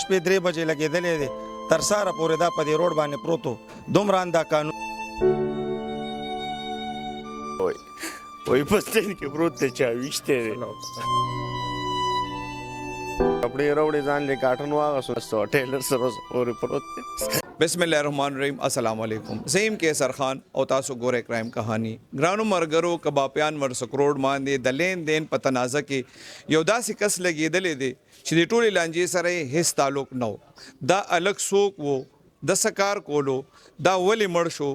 شپې 3 بجې لګېدلې دی تر ساره پورې دا په دې روډ باندې پروت و دومره اندا قانون وای په سټینډ کې پروت دی چا ویشتی دی کپڑے راوړې ځان له کاټن واغسو ټیلر سره پورې پروت دی بسم الله الرحمن الرحیم السلام علیکم زیم کیسر خان او تاسو ګوره کرائم کہانی ګرانو مرګرو کباپیان ورس کروڑ باندې د لین دین په تنازع کې یو داسې کس لګېدلې دی چې د ټولې لانجې سره هیڅ تعلق نه و دا الګ څوک و د سکار کولو دا ولې مړ شو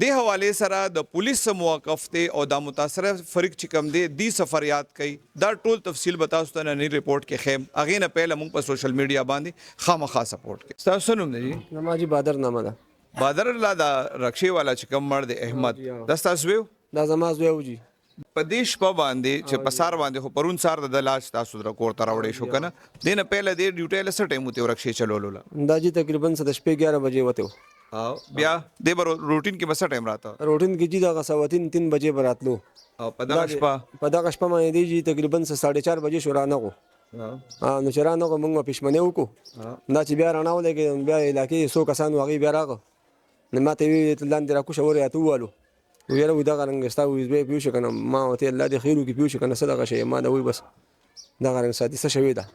د حواله سره د پولیس موقف ته او د متاثر فریق چې کم دی د سفر یاد کړي دا ټول تفصیل بتاوس ته نه ریپورت کې خیم اغه نه پهله موږ په سوشل میډیا باندې خامخا سپورټ کې تاسو نوم دی نماجی بادر نامه ده بادر الله دا رکشي والا چې کم مړ دی احمد دا تاسو دا زما زوی و جی پدیش په باندې چې پسار باندې خو پرون سار د لاش تاسو در کور تر وړې شو کنه دینه پهله د ډیوټي لسه ټیم ته رکشي چلولو دا جی تقریبا 11 بجے وته او بیا د روټین کې بس ټیم راته روټین کې جی دا غسواتین 3 بجے براتلو او په دغه شپه باندې دی جی تقریبا 4:30 بجے شو رانه کو نو چرانه کو موږ پښمنه وکړو دا چې بیا رانه ولګي بیا علاقې سو کسان واغې بیا راغو نو ماته وی لاندې را کو شو وریا تو والو ویره ودا غرنګ ستا وې به پیو شو کنه ما وته الله دې خیرو کې پیو شو کنه صدقه شي ما دا وی بس دا غرنګ ساتي څه شوی دا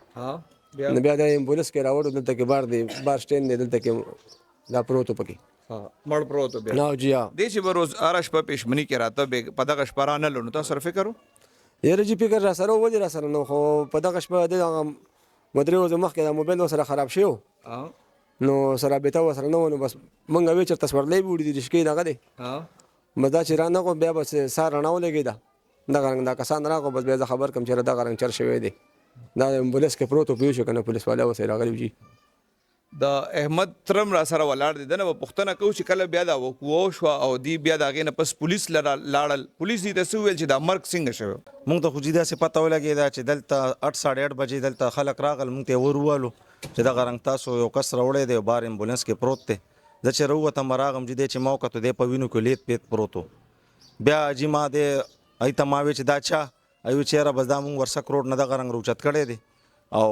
نو بیا د امبولانس کې راوړو دلته کې بار دی بار سټینډ دی دلته کې دا پروتو پکې مړ پروتو بیا نو جی ها د چې بروز ارش په پښمنی کې راته په دغه شپرانه لونو تاسو سره فکر یره جی فکر را سره ولې را سره نو خو په دغه شپه د مدري وز مخ کې د موبایل سره خراب شو نو سره به تا سره نو بس مونږ وی چرته سورلې وړي دي شکې دغه دی مدا چې رانه کو بیا بس سار رانه ولګی دا دا کسان راغو بس بیا خبر کم چیرې دا غرنګ چر شوی دی دا امبولانس کې پروتو پیو شو کنه پولیس والا وسه راغلی جی د احمد ترم را سره ولاړ دي دنه پښتنه کو چې کله بیا دا وو شو او دی بیا دا غینه پس پولیس لاړل پولیس دې تاسو ویل چې دا مرګ څنګه شوی مونږ ته خو جدا سي پته ولګی دا چې دلته 8:30 بجې دلته خلک راغل مونږ ته ورولو چې دا غرنګ تاسو یو کس راوړی دی بار امبولانس کې پروت دی د چې وروته مراغم جدي چې موقع ته دی په وینو کې لیت پیت پروتو بیا چې ما دې ایته ما وی چې دا چا ایو چیرې بس دا مونږ ورسک روډ نه د غرنګ روچت کړی دی او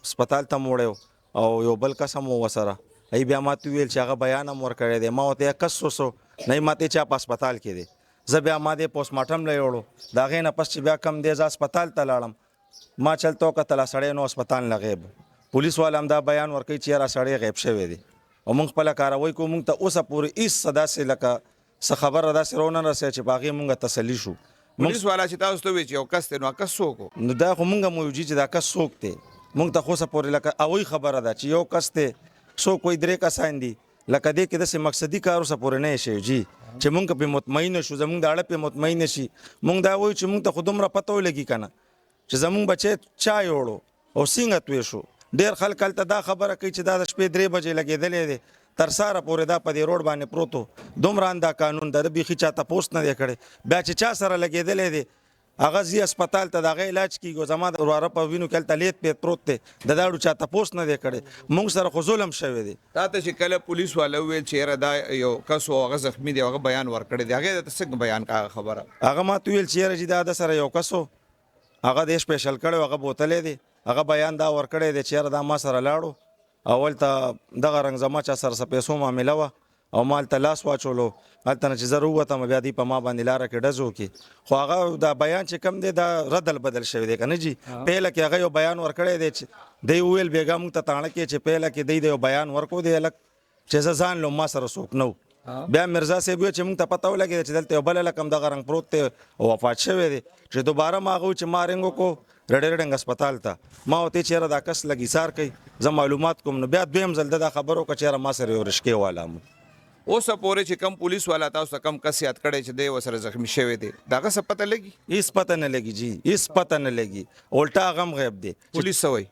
هسپتال ته موړیو او یو بل قسم وسره ای بیا ماته ویل چې هغه بیان هم ورکړی دی ما ته کسوسو نه ماته چا په هسپتال کې دی زه بیا ما دې پوسټ مارټم لېوړو دا غې نه پس چې بیا کم دی ز هسپتال ته لاړم ما چلتو کتل سړی نو هسپتال نه غیب پولیس والا هم دا بیان ورکړي چې را سړی غیب شوی دی او موږ خپل کاروي کو موږ ته اوسه پورې هیڅ صدا سه لکه څه خبره دا سرونه رسې چې باغې موږ تسلی شو پولیس والا چې تاسو ته وی چې یو کس ته نو کس څوک نو دا خو موږ مو چې دا کس څوک دی موږ ته خو څه پورې لکه اوی خبره ده چې یو کس ته څوک وي درې کسان دي لکه دې کې د مقصدی کارو څه پورې نه شي جی چې موږ په مطمئن شو زموږ د اړه په مطمئن شي موږ دا وایو چې موږ ته خودم را پته ولګي کنه چې زموږ بچي چا یوړو او څنګه توې شو ډیر خلک ته دا خبره کوي چې دا د شپې 3 بجې لګېدلې دي تر ساره پورې دا په دې روډ باندې پروتو دومره اندا قانون د بيخي چاته پوسټ نه دی کړي بیا چې چا سره لګېدلې دي هغه زی هسپتال ته دغه علاج کیږي زما د وراره په وینو کې تلیت په پروت ته د داړو چاته پوسټ نه دی کړي موږ سره خو ظلم شوی دی تاسو چې کله پولیس والا ویل چې را دا یو کس هغه زخمی دی هغه بیان ورکړی دی هغه د څنګه بیان کا خبره هغه ما ویل چې را چې دا سره یو کسو هغه د سپیشل کړي هغه بوتلې دی هغه بیان دا ورکړی دی چې دا ما سره لاړو اول ته دغه رنگ زما چا سره پیسو معاملې و او مال ته لاس واچولو هلته چې ضرورت هم بیا دی په ما باندې لار کې ډزو کې خو هغه دا بیان چې کم دی دا ردل بدل شوی دی کنه جی پهله کې هغه یو بیان ورکړی دی چې دی ویل بیګا موږ ته تاڼه کې چې پهله کې دی یو بیان ورکو دی الک چې ځان لو ما سره سوک نو بیا مرزا صاحب چې موږ ته پته ولګی چې دلته بل لکم دغه رنگ پروت ته او وفات شوی دی چې دوباره ما غو چې مارنګو کو رډرډنګ هسپتال ته ما وته چیرې دا کس لګی سار کوي زه معلومات کوم نو بیا دویم ځل دا خبرو که چیرې ما سره یو رشکې والام اوس پورې چې کم پولیس والا تاسو کم کس یاد کړي چې دی وسره زخمی شوی دی داغه څه پته لګي هیڅ پته نه لګي جی هیڅ پته نه لګي الټا غم غیب دی پولیس سوي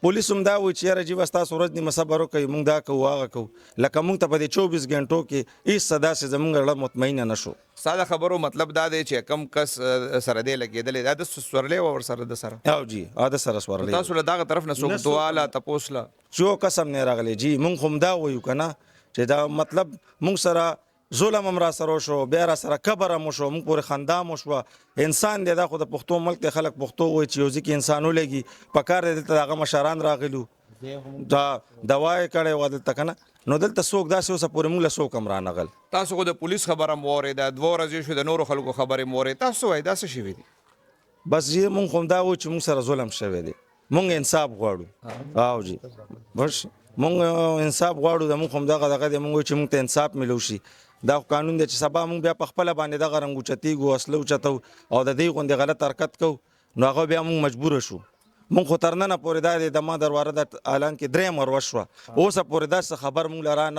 پولیس هم دا و چې را جی وستا سورج نیمه صبر وکي موږ دا کوو هغه کوو لکه موږ ته په 24 غنټو کې هیڅ صدا سه زمونږ له مطمئن نه شو ساده خبرو مطلب دا دی چې کم کس سره دی لګیدل دا د سورلې ور سره د سره او جی اده سره سورلې تاسو له دغه طرف نه سوق دواله تپوسله جو قسم نه راغلی جی موږ هم دا وایو کنه چې دا مطلب موږ سره ظلم هم را سره شو بیا را سره کبر هم شو موږ پورې خندا مو شو انسان دی دا خو د پښتو ملک ته خلک پښتو وایي چې یو ځکه انسانو لګي په کار دلته هغه مشران راغلو دا دوايي کړې و دلته کنه نو دلته څوک داسې اوسه پورې موږ له څوک هم رانغل تاسو خو د پولیس خبره مو اورېده 2 ورځې شو د نورو خلکو خبرې مو اورېدې تاسو وایي دا څه شوي دي بس جی مونږ هم دا و چې مونږ سره ظلم شوی دی مونږ انصاف غواړو او جی بس مونږ انصاف غواړو د مونږ هم دغه دی مونږ چې مونږ ته انصاف ملو شي دا قانون دی چې سبا مونږ بیا په خپل باندې دغه رنګ اوچتېږو اصله اوچتو او د دې غوندې غلط حرکت کوو نو هغه بیا مونږ مجبوره شو مونږ خو تر ننه پورې دا دی د ما دروازه د اعلان کې 3 ور وشوه اوسه پورې داسې خبر مونږ له را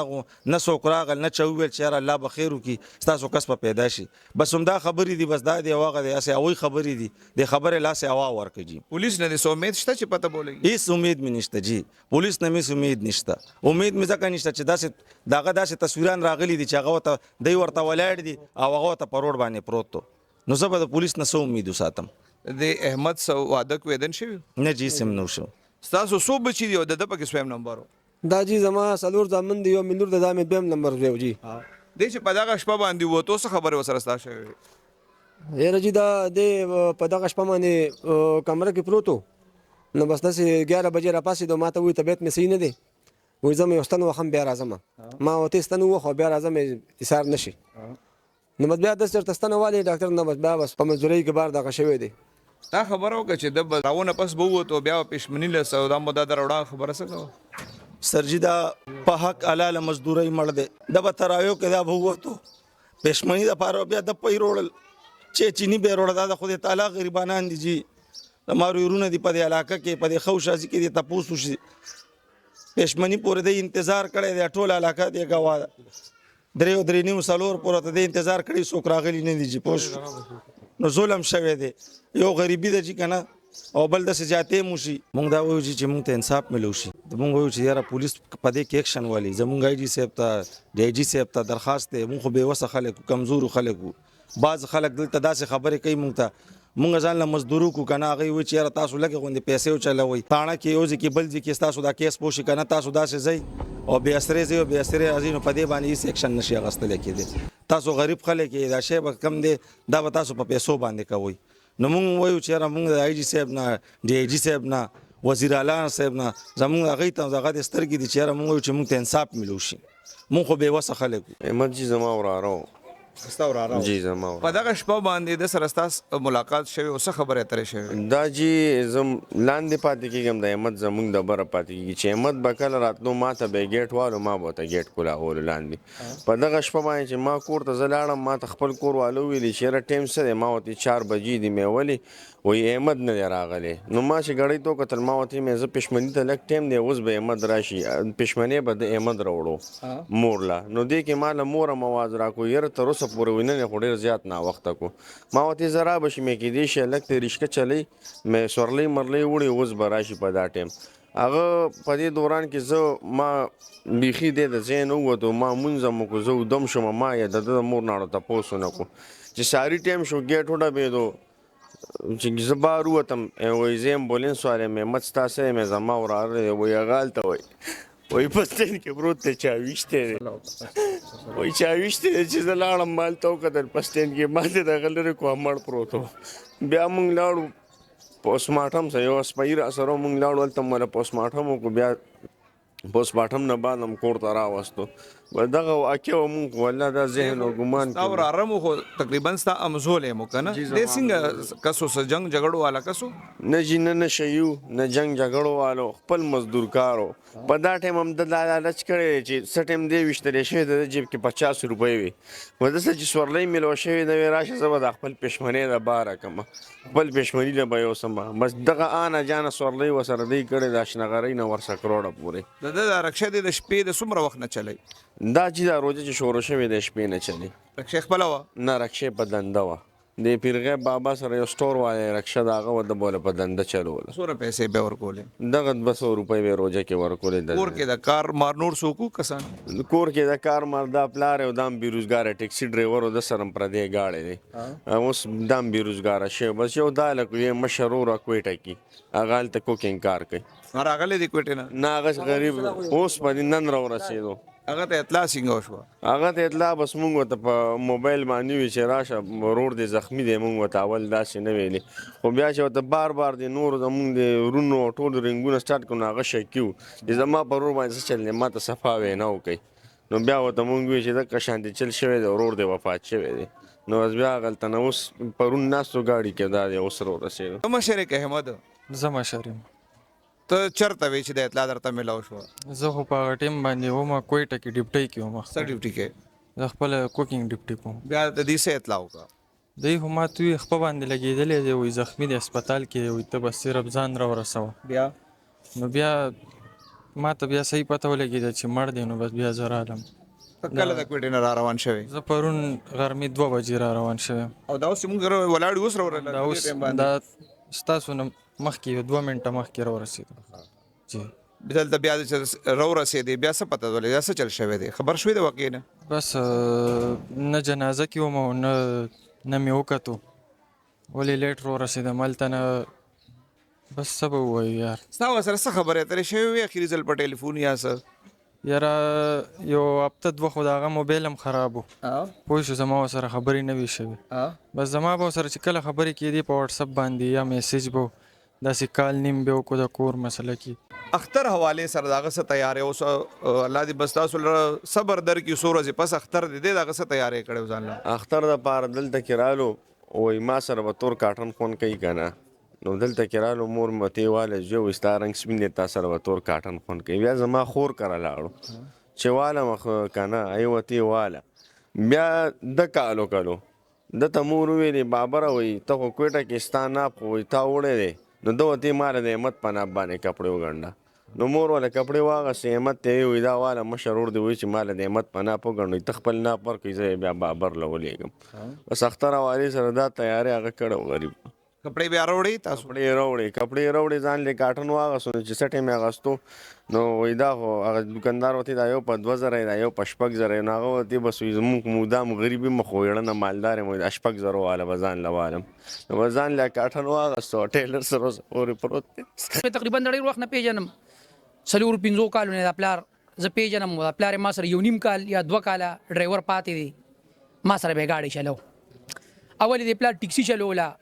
نه څوک راغل نه چا وویل چې یاره الله به خیر وکړي ستاسو کس به پیدا شي بس همدا خبرې دي بس دا دی هغه دی هسې هغوی خبرې دي د خبرې لاسې هوا ورکړي جي پولیس نه دې امید شته چې پته بولېږي هیڅ امید مې نشته جی پولیس نه مې امید نشته امید مې ځکه نشته چې داسې دغه داسې تصویران راغلي دي چې هغه ورته دی ورته ولاړ دي او هغه ورته په روډ باندې پروت تو نو زه به د پولیس نه څه امید وساتم د احمد سو واده کویدن شوی نه جی سم نو شو تاسو څو بچی دی او د پکې سویم نمبر دا جی زما څلور زامن دی یو ملور د دامه دویم نمبر دی جی دې چې په دغه شپه باندې وته څه خبره وسره ستا شوی یاره جی دا د په دغه شپه باندې کمره کې پروتو نو بس داسې 11 بجې را پاسې دو ماته وی طبیعت مې صحیح نه دی وای زم یو ستنو خم بیا راځم ما وته ستنو خو بیا راځم ایثار نشي نو بیا د سر تستنه والی ډاکټر نه بس په مزدوري کې بار دغه شوی دی تا خبره وکړه چې د راونه پس به وته بیا پښمنی له سودا مو د دروړه خبره سره سرجی دا په حق حلال مزدوري مړ دی د به ترایو کې دا بوته پښمنی د پاره بیا د پي روړل چې چینی به روړه د خدای تعالی غریبانان دي جی مارو يرونه دی په علاقه کې په خوشازي کې دی تاسو شي پښمنی پورې د انتظار کړي د ټوله علاقه دی غوا درې نیو سالور پورې د انتظار کړي سو راغلي نه دي جی پوش نو ظلم شوه دی یو غریبی د جی کنه او بل د سجاته موشي مونږ دا وایو چې مونږ ته انصاف ملو شي مونږ وایو چې یاره پولیس په دې کې اکشن والی زمونږ آی جی صاحب ته ډي جی صاحب ته درخواست دی مونږ به وسه خلک کمزور خلک بعض خلک دلته داسې خبرې کوي مونږ ته مونږ ځان له مزدورو کو کنه هغه وی چې یاره تاسو لګي غوندي پیسې وچلوي تاڼه کې یو ځکه بل ځکه تاسو دا کیس پوښی کنه تاسو داسې ځای او بیا سره زی او بیا سره ازینو په دې باندې هیڅ اکشن نشي غستل کېدی تاسو غریب خلک دا شی به کم دی دا به تاسو په پیسو باندې کوي نو مونږ وایو چې یاره مونږ د آی جی صاحب نه ډي جی صاحب نه وزیر اعلی صاحب نه زمونږ هغه ته دغه د سترګې دي چې یاره مونږ وایو چې مونږ ته انصاف ملو شي مونږ خو به وسه خلک احمد جی زما وراره ستا وراره جی زما په دغه شپه باندې د سره ستاسو ملاقات شوی او څه خبره اترې شوی دا جی زم لاندې پاتې کېږم د احمد زمونږ د بره پاتې کېږي چې احمد به کله راتلو ما ته به ګیټ والو ما به ورته ګیټ کولاغولو لاندې په دغه شپه باندې چې ما کور ته زه لاړم ما ته خپل کور والو ویلي چې یاره ټایم څه دی ما ورته 4 بجې دي مې ولې وایي احمد نه دی راغلی نو ما چې ګړۍ تو کتل ما ورته مې زه پښمني ته لږ ټایم دی اوس به احمد راشي پښمنۍ به د احمد راوړو مور له نو دې کې ما له موره مواز راکړو یاره تر اوسه پورې وینه خو ډېر زیات ناوخته کو ما ورته زه رابشي مې کېدی شي لږ ته رشکه چلی مې سورلی مرلی وړي اوس به راشي په دا ټایم هغه په دې دوران کې زه ما بیخي دی د ځای نه ووتو ما مونځ مو کو زه ودم شوم ما یې د مور نه اړو تپوس ونه کو چې ساري ټایم شو ګیټ وډبېدو چې زه بار ووتم وایي زه امبولینس والی مې احمد ستاسې مې زما وراره دی وایي هغه هلته وایي وایي په سټینډ کې پروت دی چاویشتی دی وایي چاویشتی دی چې زه لاړم ما هلته وکتل په سټینډ کې ما ته دغه لرې کو مړ پروت و بیا مونږ لاړو پوسټمارټم سره یو سپۍ را سره مونږ لاړو هلته مله پوسټمارټم وکړو بیا پوسټمارټم نه بعد هم کور ته راوستو دغه واقع مونږ والله دا ذهن او ګمان ستا وراره مو خو تقریبا ستا امزولې مو که نه دې څنګه کسو سره جنګ جګړو والا کسو نه جي نه نشیو نه جنګ جګړو والو خپل مزدور کارو په دا ټایم هم د لالچ کړی چې څه ټایم دی ویشتلی شوی د جیب کې 50 روپۍ وي و داسې چې سورلی میلو شوی نه وي راشه زه به د خپل پښمنۍ د باره کړم خپل پښمني له به یوسم بس دغه آنه جانه سورلی ورسره دی کړی د اشنغرۍ نه ورسه کروړه پورې د ده دا رکشه دی د شپې د څومره وخت نه چلی دا چې دا روزه چې شروع شوې د شپې نه چلی رکشه خپله وه نه رکشې په دنده وه د پیرغیب بابا سره یو سټور والی رکشه د هغه وه د بوله په دنده چلوله څومره پیسې به ورکولې دغه 200 روپۍ به روزه کې ورکولې کور کې د کار مار نور څوک وو کسان کور کې د کار مار دا پلار او دام بیروزګاره ټیکسي ډرایور او د سرم پردې گاړې دی اوس دام بیروزګاره شوی بس یو دا لکه یې مشر ورو کویټه کې هغه هلته کوکینګ کار کوي راغلی دی کوټې نه نه هغه غریب اوس په نن را ورسېدو هغه ته اطلاع څنګه وشوه؟ هغه ته اطلاع بس مونږ ورته په موبایل باندې وی چې راشه ورور دې زخمی دی، مونږ ورته اول داسې نه ویلې، خو بیا چې ورته بار د نورو زمونږ د ورونو ټول رنګونه سټارټ کړو نو هغه شکي وو چې زما په ورور باندې څه چل دی، ما ته صفا وینا وکړئ. نو بیا ورته مونږ وی چې دغه شانتې چل شوی دی، ورور دې وفات شوی دی. نو بیا هغلته نه اوس پرون ناستو ګاډي کې دا دی اوس راورسېدو. ته مشر یې که احمد؟ زه مشر یم. ته چېرته وې چې د اطلاع درته میلاو شوه؟ زه خو په هغه ټیم باندې وم کویټه کې ډیپټۍ کې وم. څه ډیوټي کې؟ زه خپله کوکینګ ډیپټي کوم. بیا د دې څه اطلاع وکړه؟ دوی خو ما ته وي خپه باندې لګېدلی دی، وایي زخمي دی هسپتال کې دی، وایي ته بس صرف ځان راورسوه. بیا نو بیا ما ته بیا صحیح پته ولګېده چې مړ دی، نو بس بیا زه رالم. ته کله د کوټې نه را روان شوې؟ زه پرون غرمې 2 بجې را روان شوی. او دا اوس چې موږ سره ولاړ یو، اوس راورغلل؟ دا اوس دا ستاسو نه مخکې 2 منټه مخکې راورسېدو. جی دلته بیا چې راورسېدې بیا څه پته ولګېده، څه چل شوی دی؟ خبر شوې د واقعې نه؟ بس نه جنازه کې وم او نه مې وکتو، ولې لیټ راورسېدم هلته نه. بس څه به ووایو یار. ستا ورسره څه خبرې اترې شوې وې اخري ځل په ټلیفون یا څه؟ یاره یو هفته 2 خو د هغه موبایل هم خراب و، پوه شو زما ورسره خبرې نه وي شوې. بس زما به ورسره چې کله خبرې کېدې په وټسپ باندې یا میسیج به داسې کال نیم به وکړو د کور مسله کې. اختر حوالې سره د هغه څه تیارې اوس الله دې بس تاسو لره صبر درکړي، څو ورځې پس اختر دی د هغه څه تیارې کړې ځان له؟ اختر دپاره دلته کې رالو، وایي ما سره به تور کاټن خون کوي که نه، نو دلته کې رالو مور مې ورته واله جو وایي ستا رنګ سپین دی، تا سره به تور کاټن خون کوي. بیا زما خور کره لاړو چې والم که نه ای ورته واله. بیا د کالو دته مور وویلې بابره وایي ته خو کوټه کې ستا ناپ خو وایي تا وړی دی، نو ده ورته ماله د احمد په ناپ باندې کپړې وګنډه. نو مور والا کپړې واغستې، احمد ته یې وایي دا واله مشر ور دی وایي چې ماله د احمد په ناپ وګنډو، ته خپل ناپ ورکړئ زه بیا بابر له ولېږم. بس اختر حوالې سره دا تیارې هغه کړی غریب. کپړې بیا راوړې تاسو؟ کپړې راوړې ځان لې کاټن واغستو، نو چې سټ یې مې اغوستو نو وایي دا خو هغه دوکاندار ورته دا یو په 2000 دا یو په 6000، نو هغه ورته بس وایي زموږ مودام غریب یم خو یړنه مالدار یم، د 6000 واله به ځان له والم. نو به ځان له کاټن واغستو ټیلر سره پورې پروت دی. تقریبا د ډېر وخت نه پیژنم، 4-5 کالونه د پلار زه پیژنم، پلار ما سره 1.5 کال یا 2 کاله ډرایور پاتې دی، ما سره به گاډي چلو. اول د پلار ټیکسي چلوله،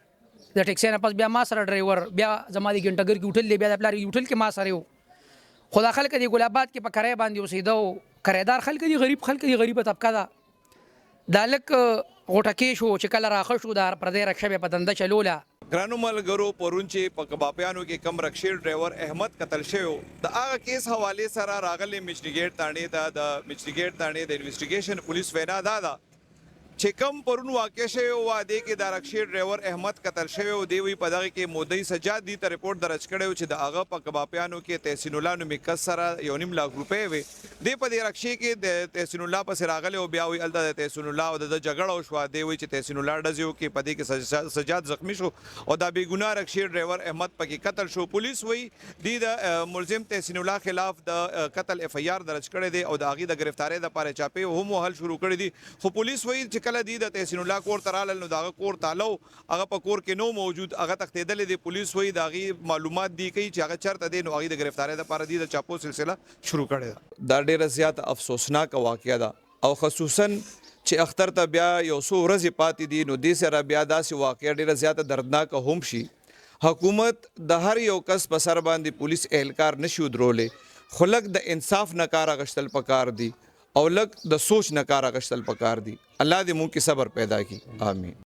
د ټیکسي نه پس بیا ما سره ډرایور، بیا زما د ګنټګر کې وټل دی، بیا د پلار وټل کې ما سره یو. خدا خلک دی ګل آباد کې په کرای باندې اوسېدو، کرایدار خلک دی، غریب خلک دی، غریبه طبقه ده. دا لک غوټکې شو چې کله راخه شو د پردې رکشه به په دنده چلوله. ګرانو ملګرو پرون چې په کبابیانو کې کم رکشیر ډرایور احمد قتل شوی د هغه کیس حوالې سره راغلی میچنیګیټ تاڼې ته د میچنیګیټ تاڼې د انویسټیګیشن پولیس وینا دا ده چې کم پرون واقع شوی و دې کې د رکشیر ډرایور احمد قتل شوی و. دی وی په دغه کې مودی سجاد دی ته رپورټ درج کړی چې د هغه په کبابیانو کې تحسین الله نومي کس سره 1.5 لک روپۍ وي. دی په دې رکشې کې د تحسین الله پسې راغلی او بیا وی الته د تحسین الله او د جګړه وشوه. دی وی چې تحسین الله ډزیو کې په دې کې سجاد زخمی شو او دا بې ګناه رکشیر ډرایور احمد پکې قتل شو. پولیس وی دی د ملزم تحسین الله خلاف د قتل اف ای آر درج کړی دی او د هغې د گرفتارۍ دپاره چاپې هم وهل شروع کړي دي. خو پولیس وی چې کله دی د تحسین الله کور ته رالل نو د هغه کور تالو هغه په کور کې نو موجود، هغه تښتېدلی دی. پولیس وایي د هغې معلومات دی کوي چې هغه چېرته دی، نو هغې د ګرفتارۍ دپاره دی د چاپو سلسله شروع کړې ده. دا ډېره زیاته افسوسناکه واقعه ده او خصوصا چې اختر ته بیا یو څو ورځې پاتې دي، نو دې سره بیا داسې واقعه ډېره زیاته دردناکه هم شي. حکومت د هر یو کس په سر باندې پولیس اهلکار نشي ودرولی، خو لږ د انصاف نه کار اخیستل پکار دي او لږ د سوچ نه کار اخیستل پکار دي. الله دې مونږ کې صبر پیدا کړي، آمین.